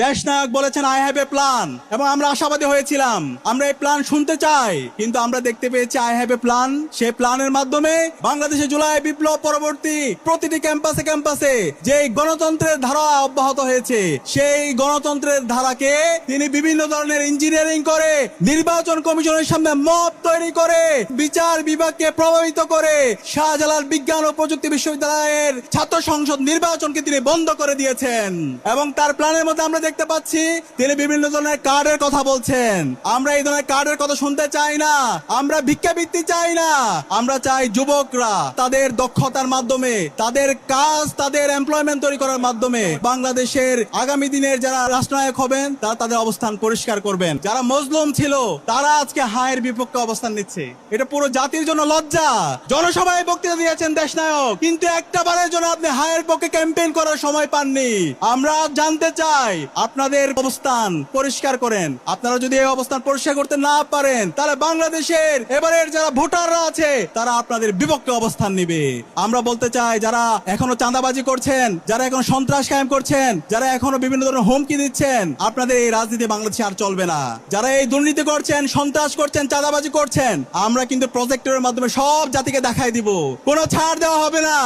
দেশনায়ক বলেছেন I have a plan, এবং আমরা আশাবাদী হয়েছিলাম আমরা এই প্ল্যান শুনতে চাই, কিন্তু আমরা দেখতে পেয়েছি আই হ্যাভ এ প্ল্যান। সেই প্ল্যানের মাধ্যমে বাংলাদেশে জুলাই বিপ্লব পরবর্তী প্রতিটি ক্যাম্পাসে ক্যাম্পাসে যে গণতন্ত্রের ধারা অব্যাহত হয়েছে, সেই গণতন্ত্রের ধারাকে তিনি বিভিন্ন ধরনের ইঞ্জিনিয়ারিং করে, নির্বাচন কমিশনের সামনে মব তৈরি করে, বিচার বিভাগকে প্রভাবিত করে শাহজালাল বিজ্ঞান ও প্রযুক্তি বিশ্ববিদ্যালয়ের ছাত্র সংসদ নির্বাচনকে তিনি বন্ধ করে দিয়েছেন। এবং তার প্ল্যানের মধ্যে আমরা দেখতে পাচ্ছি তিনি বিভিন্ন ধরনের কার্ডের কথা বলছেন। আমরা এই ধরনের কার্ডের কথা শুনতে চাই না, আমরা ভিক্ষাবৃত্তি চাই না, আমরা চাই যুবকরা তাদের দক্ষতার মাধ্যমে, তাদের কাজ, তাদের এমপ্লয়মেন্ট তৈরি করার মাধ্যমে বাংলাদেশের আগামী দিনের যারা রাষ্ট্রনায়ক হবেন তারা তাদের অবস্থান পরিষ্কার করবেন। যারা মজলুম ছিল তারা আজকে হায়ের বিপক্ষে অবস্থান নিচ্ছে, এটা পুরো জাতির জন্য লজ্জা। জনসভায় বক্তৃতা দিয়েছেন দেশনায়ক, কিন্তু একটা বারের জন্য আপনি হায়ের পক্ষে ক্যাম্পেইন করার সময় পাননি। আমরা জানতে চাই আপনাদের অবস্থান পরিষ্কার করেন। আপনারা যদি এই অবস্থান পরিষ্কার করতে না পারেন তাহলে বাংলাদেশের এবারের যারা ভোটাররা আছে তারা আপনাদের বিপক্ষে অবস্থান নিবে। আমরা বলতে চাই যারা এখনো চাঁদাবাজি করছেন, যারা এখনো সন্ত্রাস কায়েম করছেন, যারা এখনো বিভিন্ন ধরনের হুমকি দিচ্ছেন, আপনাদের এই রাজনীতি বাংলাদেশে আর চলবে না। যারা এই দুর্নীতি করছেন, সন্ত্রাস করছেন, চাঁদাবাজি করছেন, আমরা কিন্তু প্রজেক্টরের মাধ্যমে সব জাতিকে দেখাই দিব। কোনো ছাড় দেওয়া হবে না,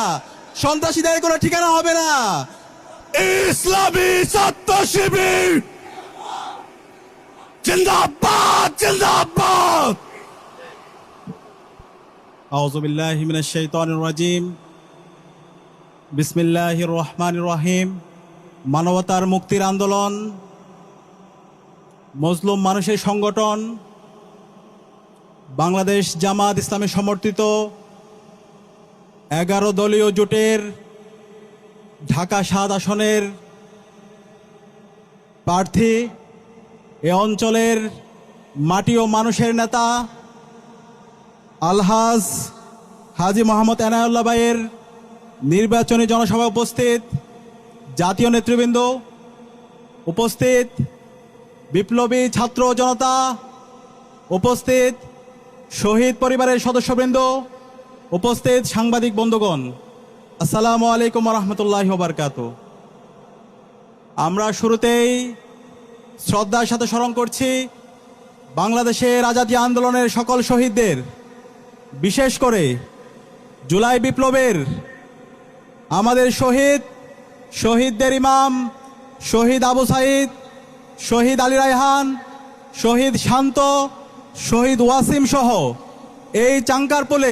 সন্ত্রাসীদের কোনো ঠিকানা হবে না। ইসলামী ছাত্র শিবির জিন্দাবাদ, জিন্দাবাদ। আউযু বিল্লাহি মিনাশ শাইতানির রাজিম। বিসমিল্লাহির রহমানির রহিম। মানবতার মুক্তির আন্দোলন, মজলুম মানুষের সংগঠন, বাংলাদেশ জামাত ইসলামী সমর্থিত 11 দলীয় জোটের ঢাকা 7 আসনের প্রার্থী, এ অঞ্চলের মাটি ও মানুষের নেতা আলহাজ হাজী মোহাম্মদ এনায়েতুল্লাহ ভাইয়ের নির্বাচনী জনসভায় উপস্থিত জাতীয় নেতৃবৃন্দ, উপস্থিত বিপ্লবী ছাত্র জনতা, উপস্থিত শহীদ পরিবারের সদস্যবৃন্দ, উপস্থিত সাংবাদিক বন্ধুগণ, আসসালামু আলাইকুম ওয়া রাহমাতুল্লাহি ওয়া বারাকাতুহু। আমরা শুরুতেই শ্রদ্ধার সাথে স্মরণ করছি বাংলাদেশের আজাদী আন্দোলনের সকল শহীদদের, বিশেষ করে জুলাই বিপ্লবের আমাদের শহীদদের ইমাম শহীদ আবু সাইদ, শহীদ আলী রায়হান, শহীদ শান্ত, শহীদ ওয়াসিম সহ এই চাঙ্কারপুলে